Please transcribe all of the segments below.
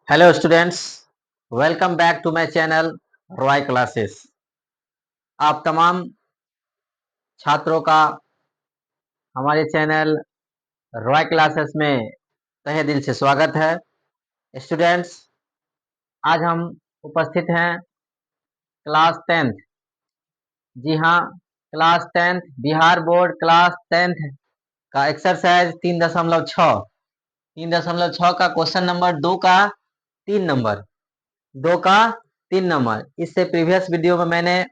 Hello students, welcome back to my channel Roy classes. आप तमाम छात्रों का हमारे चैनल रॉय क्लासेस में तहे दिल से स्वागत है। स्टूडेंट्स, आज हम उपस्थित हैं क्लास 10th। जी हाँ, class 10th Bihar board class 10th का एक्सरसाइज 3.6 का क्वेश्चन नंबर 2 का 3 नंबर। इससे प्रीवियस वीडियो में मैंने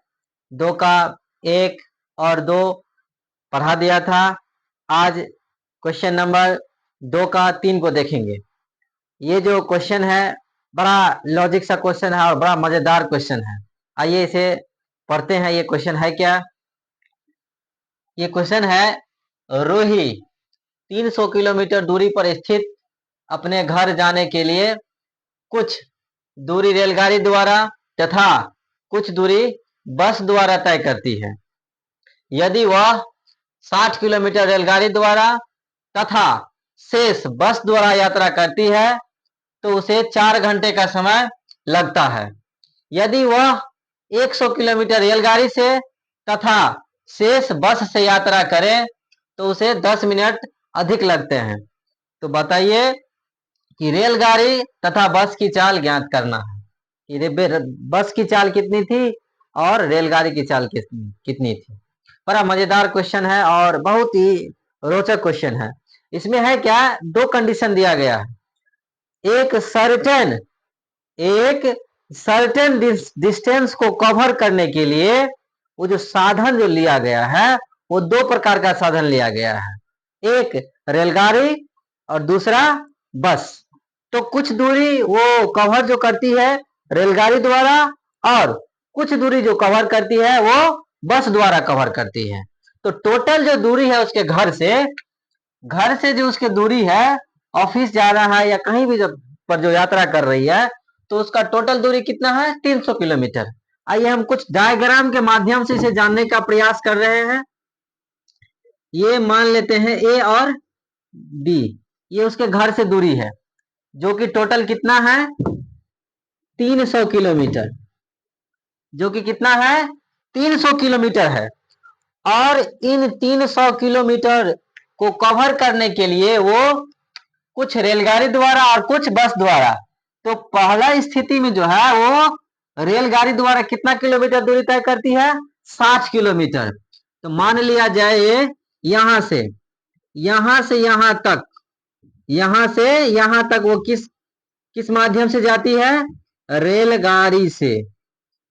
2 का 1 और 2 पढ़ा दिया था। आज क्वेश्चन नंबर 2 का 3 को देखेंगे। ये जो क्वेश्चन है बड़ा लॉजिक सा क्वेश्चन है और बड़ा मजेदार क्वेश्चन है। आइए इसे पढ़ते हैं। ये क्वेश्चन है क्या? ये क्वेश्चन है, रूही 300 किलोमीटर दूरी पर स्थित अपने घर जाने के लिए कुछ दूरी रेलगाड़ी द्वारा तथा कुछ दूरी बस द्वारा तय करती है। यदि वह 60 किलोमीटर रेलगाड़ी द्वारा तथा शेष बस द्वारा यात्रा करती है तो उसे 4 घंटे का समय लगता है। यदि वह 100 किलोमीटर रेलगाड़ी से तथा शेष बस से यात्रा करे तो उसे 10 मिनट अधिक लगते हैं। तो बताइए कि रेलगाड़ी तथा बस की चाल ज्ञात करना है कि बस की चाल कितनी थी और रेलगाड़ी की चाल कितनी थी। बड़ा मजेदार क्वेश्चन है और बहुत ही रोचक क्वेश्चन है। इसमें है क्या, 2 कंडीशन दिया गया है। एक सर्टेन डिस्टेंस को कवर करने के लिए वो जो साधन जो लिया गया है वो 2 प्रकार का साधन लिया गया है, एक रेलगाड़ी और दूसरा बस। तो कुछ दूरी वो कवर जो करती है रेलगाड़ी द्वारा और कुछ दूरी जो कवर करती है वो बस द्वारा कवर करती है। तो टोटल जो दूरी है उसके घर से जो उसकी दूरी है, ऑफिस जा रहा है या कहीं भी जो यात्रा कर रही है, तो उसका टोटल दूरी कितना है? 300 किलोमीटर। आइए हम कुछ डायग्राम के माध्यम से इसे जानने का प्रयास कर रहे हैं। ये मान लेते हैं ए और बी, ये उसके घर से दूरी है जो कि टोटल कितना है? 300 किलोमीटर, जो कि कितना है? 300 किलोमीटर है। और इन 300 किलोमीटर को कवर करने के लिए वो कुछ रेलगाड़ी द्वारा और कुछ बस द्वारा, तो पहला स्थिति में जो है वो रेलगाड़ी द्वारा कितना किलोमीटर दूरी तय करती है? 60 किलोमीटर। तो मान लिया जाए ये यहां से यहां तक वो किस माध्यम से जाती है? रेलगाड़ी से।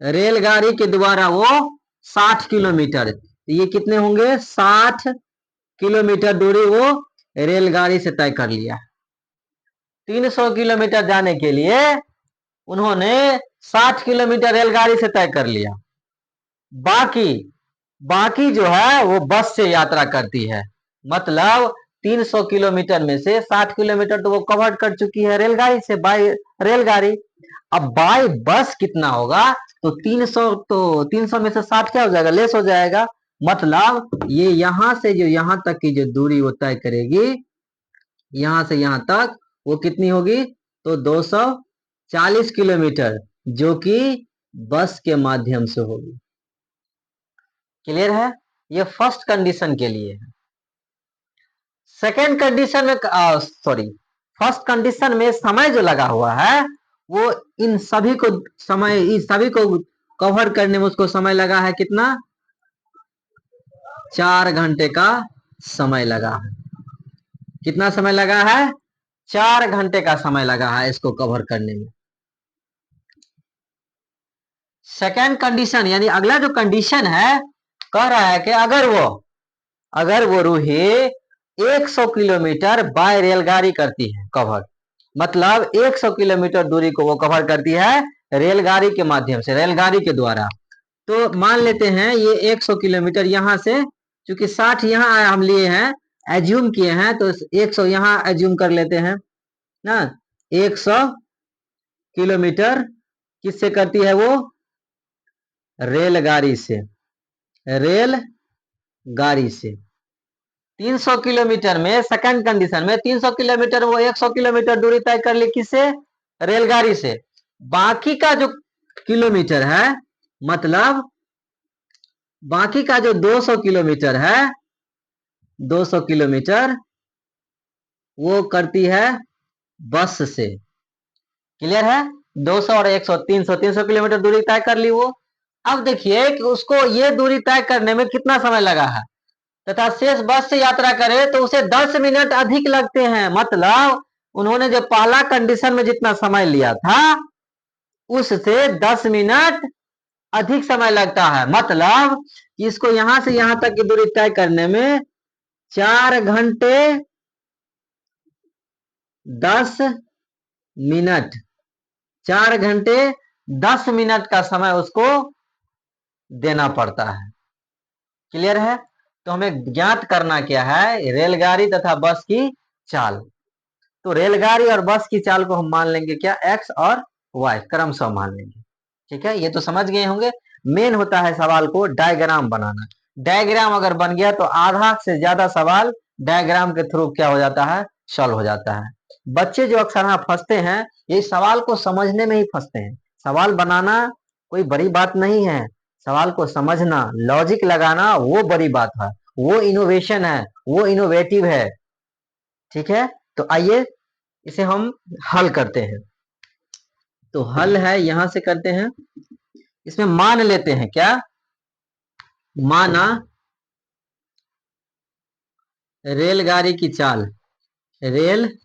रेलगाड़ी के द्वारा वो 60 किलोमीटर, तो ये कितने होंगे? 60 किलोमीटर दूरी वो रेलगाड़ी से तय कर लिया। 300 किलोमीटर जाने के लिए उन्होंने 60 किलोमीटर रेलगाड़ी से तय कर लिया। बाकी जो है वो बस से यात्रा करती है। मतलब 300 किलोमीटर में से 60 किलोमीटर तो वो कवर कर चुकी है रेलगाड़ी से, बाय रेलगाड़ी। अब बाय बस कितना होगा? तो 300 में से 60 क्या हो जाएगा? लेस हो जाएगा। मतलब ये यहां से जो यहां तक की जो दूरी वो तय करेगी, यहां से यहां तक वो कितनी होगी? तो 240 किलोमीटर, जो कि बस के माध्यम से होगी। क्लियर है? ये फर्स्ट कंडीशन के लिए है। सेकेंड कंडीशन में फर्स्ट कंडीशन में समय जो लगा हुआ है वो इन सभी को कवर करने में उसको समय लगा है कितना? 4 घंटे का समय लगा है। कितना समय लगा है? 4 घंटे का समय लगा है इसको कवर करने में। सेकेंड कंडीशन यानी अगला जो कंडीशन है, कह रहा है कि अगर वो रूही 100 किलोमीटर बाय रेलगाड़ी करती है कवर, मतलब 100 किलोमीटर दूरी को वो कवर करती है रेलगाड़ी के माध्यम से, रेलगाड़ी के द्वारा। तो मान लेते हैं ये 100 किलोमीटर यहां से, चूंकि 60 यहां हम लिए हैं, एज्यूम किए हैं, तो 100 यहां एज्यूम कर लेते हैं ना। 100 किलोमीटर किससे करती है वो? रेलगाड़ी से। 300 किलोमीटर में, सेकंड कंडीशन में 300 किलोमीटर वो 100 किलोमीटर दूरी तय कर ली किससे? रेलगाड़ी से। बाकी का जो किलोमीटर है, मतलब बाकी का जो 200 किलोमीटर है, 200 किलोमीटर वो करती है बस से। क्लियर है? 200 और 100, 300, 300 किलोमीटर दूरी तय कर ली वो। अब देखिए कि उसको ये दूरी तय करने में कितना समय लगा है, तथा शेष बस से यात्रा करे तो उसे 10 मिनट अधिक लगते हैं। मतलब उन्होंने जो पहला कंडीशन में जितना समय लिया था उससे 10 मिनट अधिक समय लगता है। मतलब इसको यहां से यहां तक की दूरी तय करने में 4 घंटे 10 मिनट, 4 घंटे 10 मिनट का समय उसको देना पड़ता है। क्लियर है? तो हमें ज्ञात करना क्या है, रेलगाड़ी तथा बस की चाल। तो रेलगाड़ी और बस की चाल को हम मान लेंगे क्या, एक्स और वाई क्रमशः मान लेंगे। ठीक है, ये तो समझ गए होंगे। मेन होता है सवाल को डायग्राम बनाना। डायग्राम अगर बन गया तो आधा से ज्यादा सवाल डायग्राम के थ्रू क्या हो जाता है, सॉल्व हो जाता है। बच्चे जो अक्सर यहाँ फंसते हैं, ये सवाल को समझने में ही फंसते हैं। सवाल बनाना कोई बड़ी बात नहीं है, सवाल को समझना, लॉजिक लगाना वो बड़ी बात है, वो इनोवेशन है, वो इनोवेटिव है। ठीक है, तो आइए इसे हम हल करते हैं। तो हल है, यहां से करते हैं। इसमें मान लेते हैं क्या, माना रेलगाड़ी की चाल, रेलगाड़ी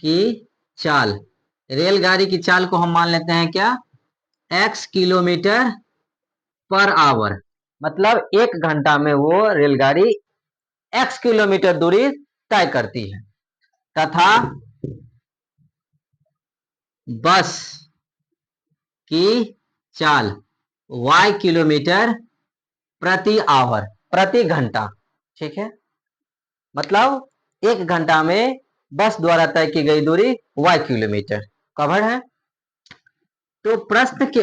की चाल, रेलगाड़ी की चाल को हम मान लेते हैं क्या, x किलोमीटर पर आवर। मतलब 1 घंटा में वो रेलगाड़ी x किलोमीटर दूरी तय करती है। तथा बस की चाल y किलोमीटर प्रति आवर, प्रति घंटा। ठीक है, मतलब 1 घंटा में बस द्वारा तय की गई दूरी y किलोमीटर कवर है। तो प्रश्न के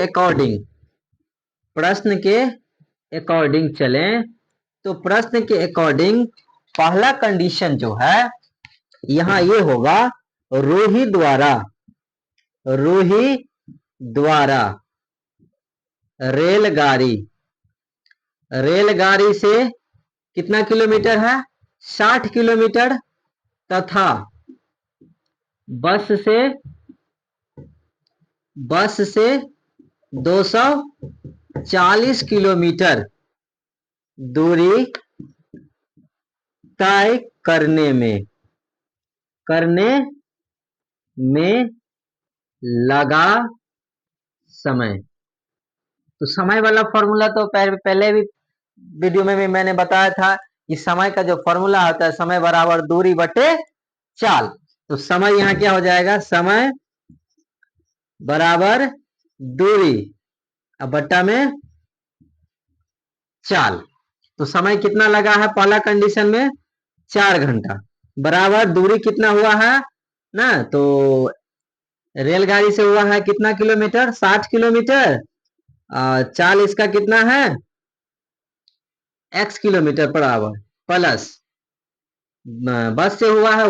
अकॉर्डिंग चलें, तो प्रश्न के अकॉर्डिंग पहला कंडीशन जो है यहां ये होगा, रूही द्वारा रेलगाड़ी से कितना किलोमीटर है, 60 किलोमीटर। तथा बस से 240 किलोमीटर दूरी तय करने में लगा समय। तो समय वाला फॉर्मूला तो पहले भी वीडियो में भी मैंने बताया था कि समय का जो फॉर्मूला होता है, समय बराबर दूरी बटे चाल। तो समय यहां क्या हो जाएगा, समय बराबर दूरी अब बट्टा में चाल। तो समय कितना लगा है पहला कंडीशन में, 4 घंटा, बराबर दूरी कितना हुआ है ना, तो रेलगाड़ी से हुआ है कितना किलोमीटर, 60 किलोमीटर। चाल इसका कितना है, x kilometre per hour, plus बस से हुआ है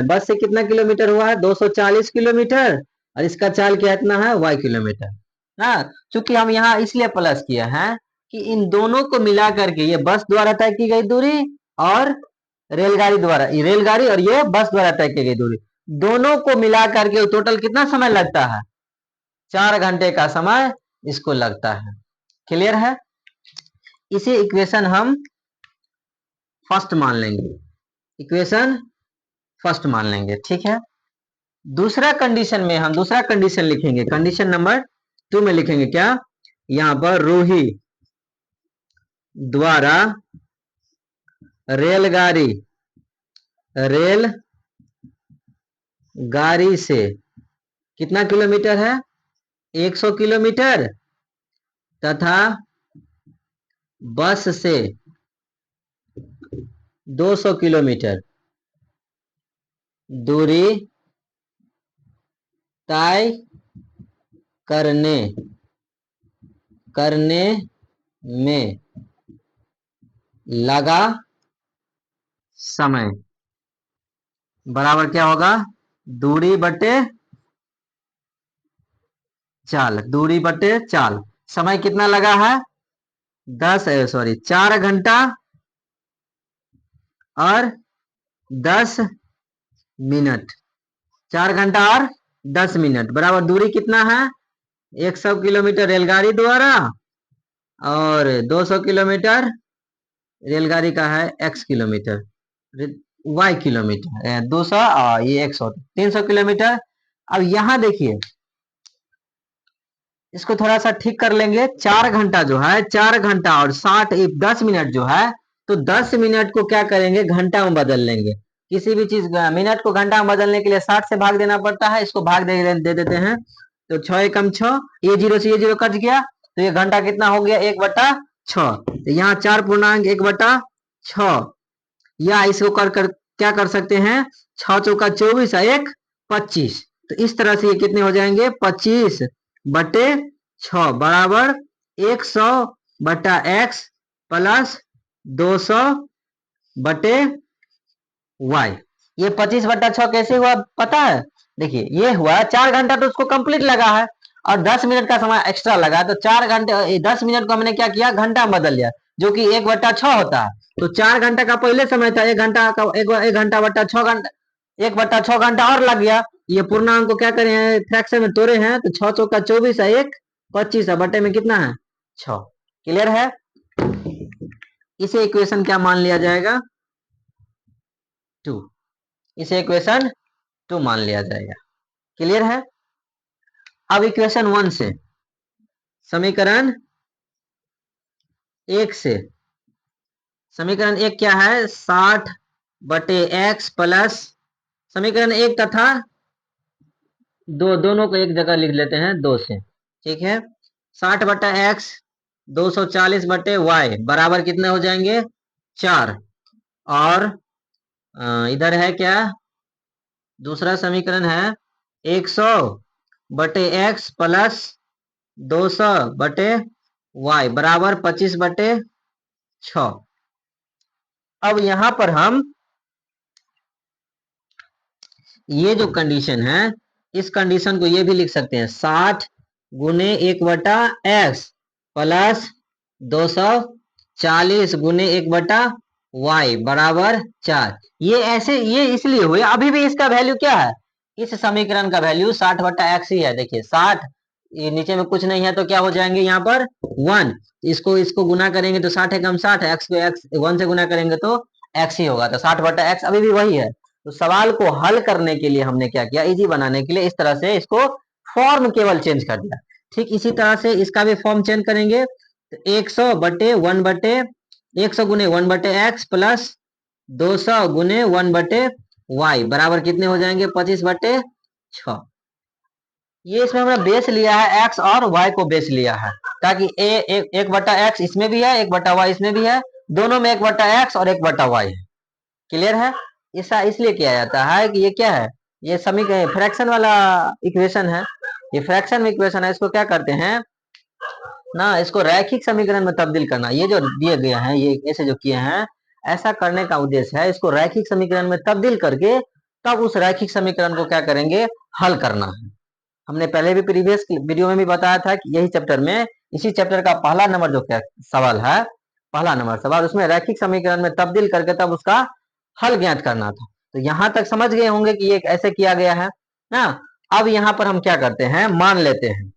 बस से कितना किलोमीटर हुआ है, 240 किलोमीटर, और इसका चाल कितना है, y किलोमीटर। हाँ, चूंकि हम यहाँ इसलिए प्लस किया है कि इन दोनों को मिला करके, ये बस द्वारा तय की गई दूरी और रेलगाड़ी और ये बस द्वारा तय की गई दूरी, दोनों को मिला करके टोटल कितना समय लगता है, 4 घंटे का समय इसको लगता है। क्लियर है? इसे इक्वेशन हम फर्स्ट मान लेंगे, इक्वेशन फर्स्ट मान लेंगे। ठीक है, दूसरा कंडीशन में हम दूसरा कंडीशन लिखेंगे, कंडीशन नंबर 2 में लिखेंगे क्या, यहां पर रूही द्वारा रेलगाड़ी से कितना किलोमीटर है, 100 किलोमीटर। तथा बस से 200 किलोमीटर दूरी तय करने में लगा समय बराबर क्या होगा, दूरी बटे चाल, दूरी बटे चाल। समय कितना लगा है? 4 घंटा और 10 मिनट। 4 घंटा और 10 मिनट बराबर दूरी कितना है? 100 किलोमीटर रेलगाड़ी द्वारा और 200 किलोमीटर रेलगाड़ी का है x किलोमीटर, y किलोमीटर, 200 और ये 100, 300 किलोमीटर। अब यहां देखिए, इसको थोड़ा सा ठीक कर लेंगे। 4 घंटा जो है, 4 घंटा और 10 मिनट जो है, तो 10 मिनट को क्या करेंगे? घंटा में बदल लेंगे। किसी भी चीज मिनट को घंटा में बदलने के लिए 60 से भाग देना पड़ता है। इसको भाग दे देते हैं, तो 6 एकम 6, ये 0 से ये 0 कट गया, तो ये घंटा कितना हो गया? 1/6। तो यहाँ 4.1/6, या इसको कर क्या कर सकते हैं? 6 चौका 24 और 1 25। तो इस तरह से ये कितने हो जाएंगे? 25/6 बराबर 100/x प्लस 200/y। ये 25/6 कैसे हुआ पता है? देखिए, ये हुआ 4 घंटा तो उसको कंप्लीट लगा है और 10 मिनट का समय एक्स्ट्रा लगा, तो 4 घंटे 10 मिनट को हमने क्या किया? घंटा में बदल लिया, जो कि 1/6 होता है। तो 4 घंटा का पहले समय था, 1 घंटा का 1 घंटा/6 घंटा, 1/6 घंटा और लग गया। ये पूर्णांक को क्या करें? फ्रैक्शन में तोड़े हैं, तो 6 चौका 24 है, 1 25 है, बटे में कितना है? 6। क्लियर है? इसे इक्वेशन क्या मान लिया जाएगा? 2। इसे इक्वेशन 2 मान लिया जाएगा। क्लियर है? अब इक्वेशन 1 से, समीकरण 1 से, समीकरण 1 क्या है? 60/x प्लस, समीकरण 1 तथा 2 दोनों को एक जगह लिख लेते हैं 2 से, ठीक है। 60/x 240/y बराबर कितने हो जाएंगे? 4। और इधर है क्या? दूसरा समीकरण है 100/x प्लस 200/y बराबर 25/6। अब यहां पर हम ये जो कंडीशन है, इस कंडीशन को ये भी लिख सकते हैं, 60 गुने 1/x प्लस 240 गुने 1/y बराबर 4। ये ऐसे, ये इसलिए हुए, अभी भी इसका वैल्यू क्या है? इस समीकरण का वैल्यू 60/x ही है। देखिए 60, ये नीचे में कुछ नहीं है, तो क्या हो जाएंगे यहाँ पर? 1। इसको गुना करेंगे तो 60 एकम 60, x को x 1 से गुना करेंगे तो x ही होगा, तो 60/x अभी भी वही है। तो सवाल को हल करने के लिए हमने क्या किया? इजी बनाने के लिए इस तरह से इसको फॉर्म केवल चेंज कर दिया। ठीक इसी तरह से इसका भी फॉर्म चेंज करेंगे, तो 100 गुने 1/x प्लस 200 गुने 1/y बराबर कितने हो जाएंगे? 25/6। ये इसमें हमने बेस लिया है, x और y को बेस लिया है, ताकि 1/x इसमें भी है, 1/y इसमें भी है, दोनों में 1/x और 1/y है। क्लियर है? ऐसा इसलिए किया जाता है कि ये क्या है? ये समीकरण फ्रैक्शन वाला इक्वेशन है, ये फ्रैक्शन इक्वेशन है। इसको क्या करते हैं ना, इसको रैखिक समीकरण में तब्दील करना। ये जो दिए गए हैं, ये ऐसे जो किए हैं, ऐसा करने का उद्देश्य है इसको रैखिक समीकरण में तब्दील करके तब उस रैखिक समीकरण को क्या करेंगे? हल करना है। हमने पहले भी प्रीवियस वीडियो में भी बताया था कि यही चैप्टर में, इसी चैप्टर का पहला नंबर जो क्या सवाल है, पहला नंबर सवाल, उसमें रैखिक समीकरण में तब्दील करके तब उसका हल ज्ञात करना था। तो यहां तक समझ गए होंगे कि ये ऐसे किया गया है ना। अब यहाँ पर हम क्या करते हैं? मान लेते हैं,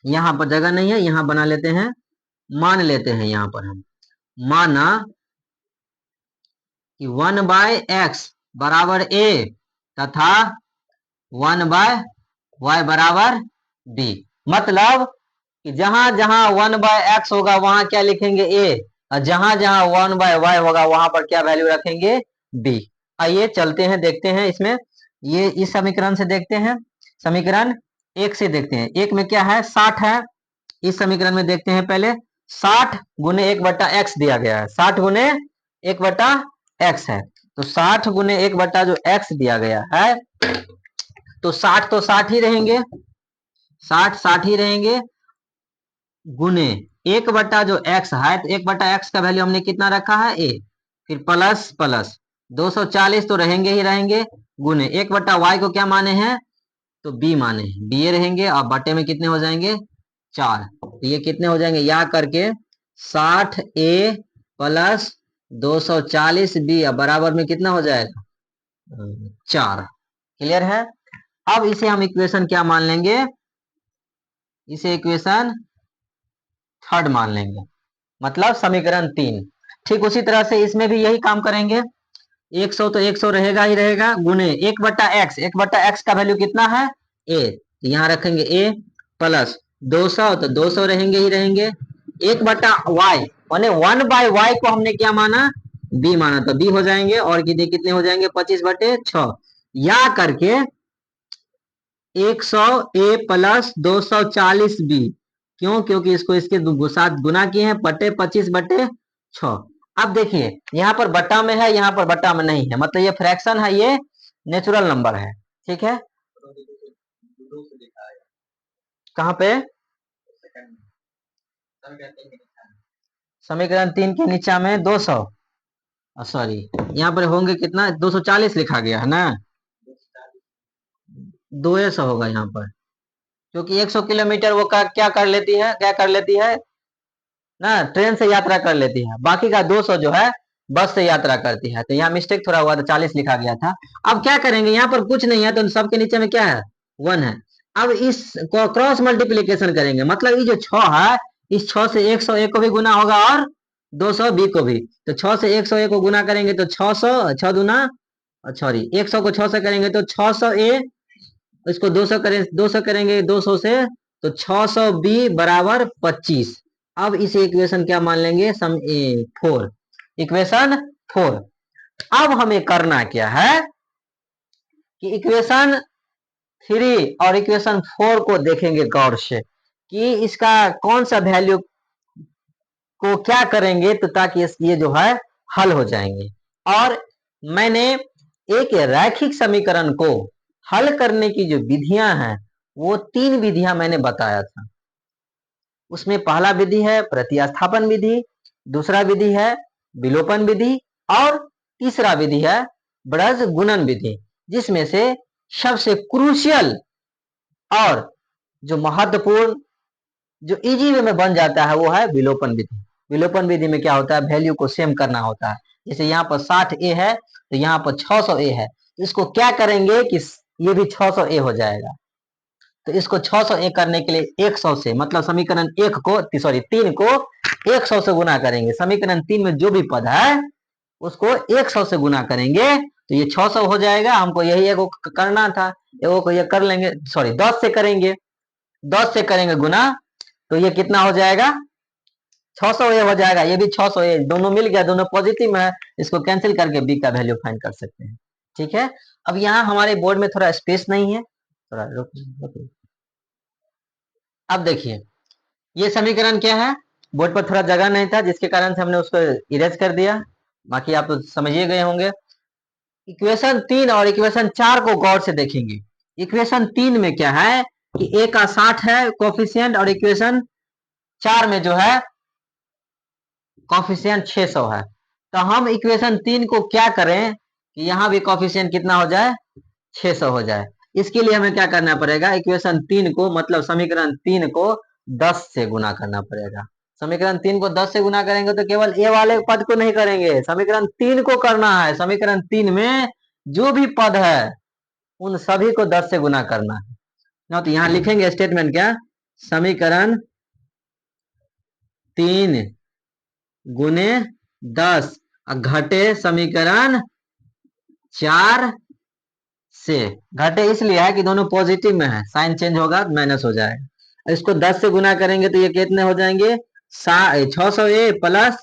यहाँ पर जगह नहीं है, यहाँ बना लेते हैं, मान लेते हैं। यहाँ पर हम माना कि 1/x बराबर a तथा 1/y बराबर b। मतलब कि जहां जहां 1/x होगा वहां क्या लिखेंगे? a, और जहां जहां 1/y होगा वहां पर क्या वैल्यू रखेंगे? b। आइए चलते हैं, देखते हैं इसमें। ये इस समीकरण से देखते हैं, समीकरण 1 से देखते हैं। 1 में क्या है? 60 है। इस समीकरण में देखते हैं पहले, 60 गुने 1/x दिया गया है, 60 गुने 1/x है, तो 60 गुने 1 जो x दिया गया है, तो 60 तो 60 ही रहेंगे, 60 ही रहेंगे, गुने 1 जो x है, तो 1/x का वैल्यू हमने कितना रखा है? a, फिर प्लस प्लस 240 तो रहेंगे ही रहेंगे, गुने 1/y को क्या माने हैं, तो b माने हैं, बी रहेंगे और बटे में कितने हो जाएंगे 4। तो ये कितने हो जाएंगे याद करके 60a प्लस 240b बराबर में कितना हो जाएगा 4। क्लियर है। अब इसे हम इक्वेशन क्या मान लेंगे, इसे इक्वेशन थर्ड मान लेंगे, मतलब समीकरण 3। ठीक उसी तरह से इसमें भी यही काम करेंगे। 100 तो 100 रहेगा ही रहेगा, गुने 1/x, 1/x का वैल्यू कितना है a, तो यहाँ रखेंगे a प्लस 200 तो 200 रहेंगे ही रहेंगे, 1/y माने 1/y को हमने क्या माना b माना, तो b हो जाएंगे और कितने हो जाएंगे 25/6 या करके 100a प्लस 240b, क्यों, क्योंकि इसको इसके साथ गुना किए हैं, बटे 25/6। अब देखिए यहाँ पर बट्टा में है, यहाँ पर बट्टा में नहीं है, मतलब ये फ्रैक्शन है, ये नेचुरल नंबर है। ठीक है, कहाँ पे समीकरण 3 के नीचा में 200, सॉरी यहाँ पर होंगे कितना 240 लिखा गया है ना, 200 होगा यहाँ पर, क्योंकि 100 किलोमीटर वो क्या कर लेती है, क्या कर लेती है ना, ट्रेन से यात्रा कर लेती है, बाकी का 200 जो है बस से यात्रा करती है। तो यहाँ मिस्टेक थोड़ा हुआ था, 40 लिखा गया था। अब क्या करेंगे, यहाँ पर कुछ नहीं है तो सबके नीचे में क्या है 1 है। अब इस क्रॉस मल्टीप्लीकेशन करेंगे, मतलब ये जो 6 है, इस 6 से 101 को भी गुना होगा और 200b को भी, तो 6 से 101 को गुना करेंगे तो 600, 6 दूना सॉरी 100 को 6 से करेंगे तो 600a, इसको 200 करें, 200 करेंगे 200 से तो 600b बराबर 25। अब इसे इक्वेशन क्या मान लेंगे 4, इक्वेशन 4। अब हमें करना क्या है कि इक्वेशन 3 और इक्वेशन 4 को देखेंगे गौर से कि इसका कौन सा वैल्यू को क्या करेंगे तो ताकि ये जो है हल हो जाएंगे। और मैंने एक रैखिक समीकरण को हल करने की जो विधियां हैं वो 3 विधियां मैंने बताया था। उसमें पहला विधि है प्रतिस्थापन विधि, दूसरा विधि है विलोपन विधि और तीसरा विधि है ब्रज गुणन विधि, जिसमें से सबसे क्रूशियल और जो महत्वपूर्ण जो इजी वे में बन जाता है वो है विलोपन विधि। विलोपन विधि में क्या होता है, वैल्यू को सेम करना होता है। जैसे यहाँ पर 60a है तो यहाँ पर 600a है, इसको क्या करेंगे कि ये भी 600a हो जाएगा। तो इसको 600a करने के लिए 100 से, मतलब समीकरण 1 को सॉरी 3 को 100 से गुना करेंगे, समीकरण 3 में जो भी पद है उसको 100 से गुना करेंगे तो ये 600 हो जाएगा। हमको यही एगो करना था, एगो को ये कर लेंगे, सॉरी 10 से करेंगे, 10 से करेंगे गुना तो ये कितना हो जाएगा 600a हो जाएगा, ये भी 600a, दोनों मिल गया, दोनों पॉजिटिव में है, इसको कैंसिल करके b का वैल्यू फाइंड कर सकते हैं। ठीक है, अब यहाँ हमारे बोर्ड में थोड़ा स्पेस नहीं है, थोड़ा रुक। अब देखिए ये समीकरण क्या है, बोर्ड पर थोड़ा जगह नहीं था जिसके कारण से हमने उसको इरेज कर दिया, बाकी आप तो समझिए गए होंगे। इक्वेशन 3 और इक्वेशन 4 को गौर से देखेंगे। इक्वेशन 3 में क्या है कि a का 60 है कोफिशिएंट और इक्वेशन 4 में जो है कोफिशिएंट 600 है। तो हम इक्वेशन 3 को क्या करें कि यहाँ भी कोफिशिएंट कितना हो जाए 600 हो जाए। इसके लिए हमें क्या करना पड़ेगा, इक्वेशन 3 को मतलब समीकरण 3 को 10 से गुना करना पड़ेगा। समीकरण 3 को 10 से गुना करेंगे तो केवल ए वाले पद को नहीं करेंगे, समीकरण 3 को करना है। समीकरण 3 में जो भी पद है उन सभी को 10 से गुना करना है ना। तो यहाँ लिखेंगे स्टेटमेंट क्या, समीकरण 3 गुने 10 घटे समीकरण 4 से। घटे इसलिए है कि दोनों पॉजिटिव में है, साइन चेंज होगा माइनस हो जाएगा। इसको 10 से गुना करेंगे तो ये कितने हो जाएंगे 600a प्लस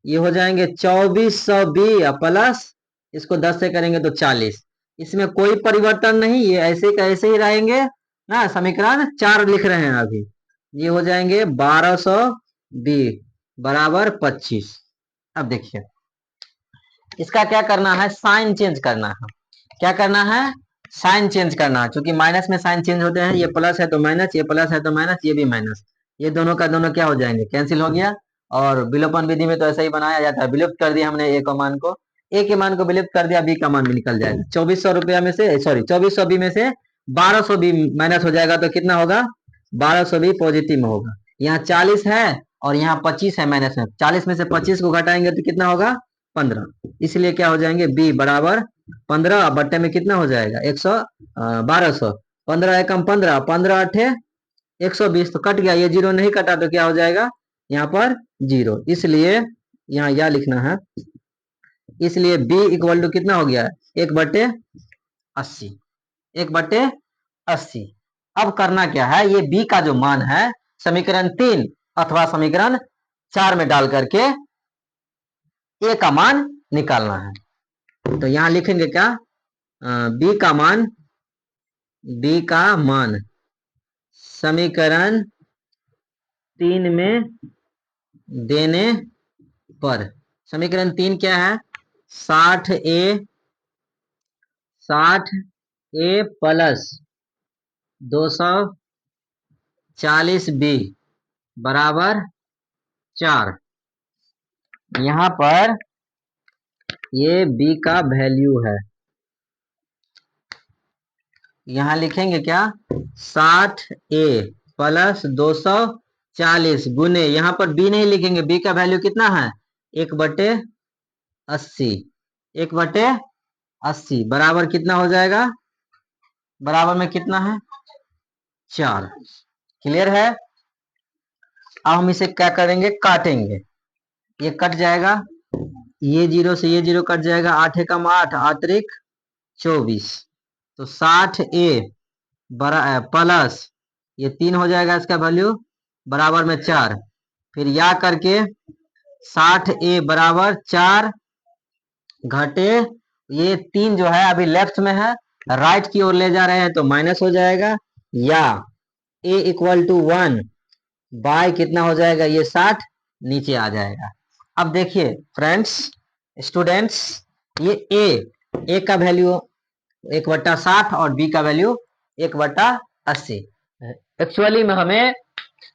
ये हो जाएंगे 2400b प्लस इसको 10 से करेंगे तो 40। इसमें कोई परिवर्तन नहीं, ये ऐसे का ऐसे ही रहेंगे ना। समीकरण 4 लिख रहे हैं अभी, ये हो जाएंगे 1200b बराबर 25। अब देखिए इसका क्या करना है, साइन चेंज करना है। क्या करना है, साइन चेंज करना है, क्योंकि माइनस में साइन चेंज होते हैं। ये प्लस है तो माइनस, ये प्लस है तो माइनस, ये भी माइनस, ये दोनों का दोनों क्या हो जाएंगे कैंसिल हो गया। और विलोपन विधि में तो ऐसा ही बनाया जाता है, विलुप्त कर दिया हमने एक मान को, ए के मान को विलुप्त कर दिया, बी का मान भी निकल जाएगा। 2400 रुपया में से, सॉरी 2400 बी में से 1200 बी माइनस हो जाएगा तो कितना होगा, 1200 बी पॉजिटिव में होगा। यहाँ 40 है और यहाँ 25 है माइनस में, 40 में से 25 को घटाएंगे तो कितना होगा, 15। इसलिए क्या हो जाएंगे, बी बराबर 15 बट्टे में कितना हो जाएगा, 1200, 15 एकम 15, 15 अठे 120, तो कट गया, ये जीरो नहीं कटा तो क्या हो जाएगा, यहाँ पर जीरो। इसलिए यहाँ यह लिखना है, इसलिए b इक्वल टू कितना हो गया, 1/80, 1/80। अब करना क्या है, ये b का जो मान है समीकरण 3 अथवा समीकरण 4 में डाल करके a का मान निकालना है। तो यहां लिखेंगे क्या, b का मान समीकरण 3 में देने पर, समीकरण 3 क्या है, 60a प्लस 240b बराबर 4। यहां पर ये b का वैल्यू है, यहां लिखेंगे क्या, 60a प्लस 240 गुने, यहां पर b नहीं लिखेंगे, b का वैल्यू कितना है, 1/80, 1/80 बराबर कितना हो जाएगा, बराबर में कितना है, 4। क्लियर है। अब हम इसे क्या करेंगे, काटेंगे, ये कट जाएगा, ये जीरो से ये जीरो कट जाएगा, 8 एकम 8, 8 24, तो 60a प्लस ये 3 हो जाएगा इसका वैल्यू बराबर में 4, फिर या करके 60a बराबर 4 घटे ये 3 जो है अभी लेफ्ट में है, राइट की ओर ले जा रहे हैं तो माइनस हो जाएगा, या a इक्वल टू 1 बाय कितना हो जाएगा, ये 60 नीचे आ जाएगा। अब देखिए फ्रेंड्स, स्टूडेंट्स, ये a का वैल्यू 1/60 और b का वैल्यू 1/80। एक्चुअली में हमें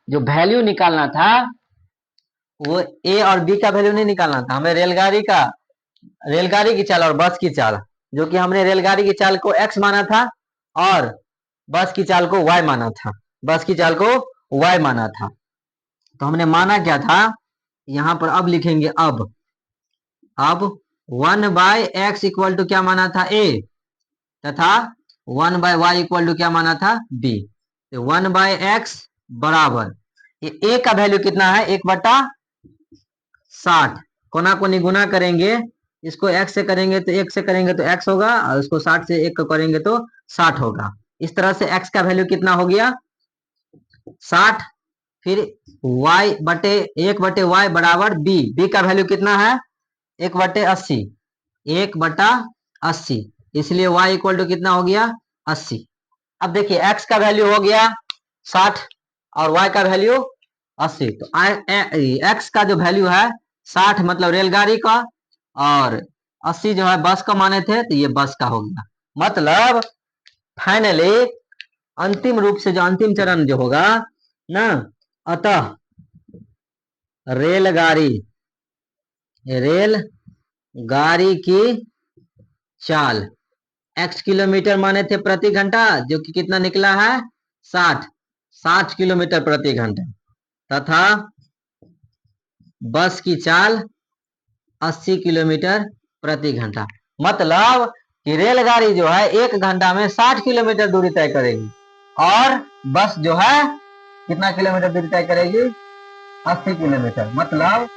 जो वैल्यू निकालना था वो a और b का वैल्यू नहीं निकालना था, हमें रेलगाड़ी की चाल और बस की चाल, जो कि हमने रेलगाड़ी की चाल को x माना था और बस की चाल को y माना था, बस की चाल को y माना था। तो हमने माना क्या था, यहां पर अब लिखेंगे, अब 1/x इक्वल टू क्या माना था, a, तथा 1/y इक्वल टू क्या माना था, b। 1/x बराबर ये a का वैल्यू कितना है, 1/60, कोना को निगुना करेंगे, इसको x से करेंगे तो x से करेंगे तो x होगा, और इसको 60 से 1 को करेंगे तो 60 होगा। इस तरह से x का वैल्यू कितना हो गया, 60, फिर y बटे 1/y बराबर b का वैल्यू कितना है, 1/80, 1/80, इसलिए y इक्वल टू कितना हो गया, 80। अब देखिए x का वैल्यू हो गया 60 और y का वैल्यू 80, तो x का जो वैल्यू है 60 मतलब रेलगाड़ी का, और 80 जो है बस का माने थे, तो ये बस का हो गया। मतलब फाइनली अंतिम रूप से जो अंतिम चरण जो होगा ना, अतः रेलगाड़ी की चाल x किलोमीटर माने थे प्रति घंटा, जो कि कितना निकला है, 60 किलोमीटर प्रति घंटा, तथा बस की चाल 80 किलोमीटर प्रति घंटा। मतलब कि रेलगाड़ी जो है 1 घंटा में 60 किलोमीटर दूरी तय करेगी, और बस जो है कितना किलोमीटर दूरी तय करेगी, 80 किलोमीटर। मतलब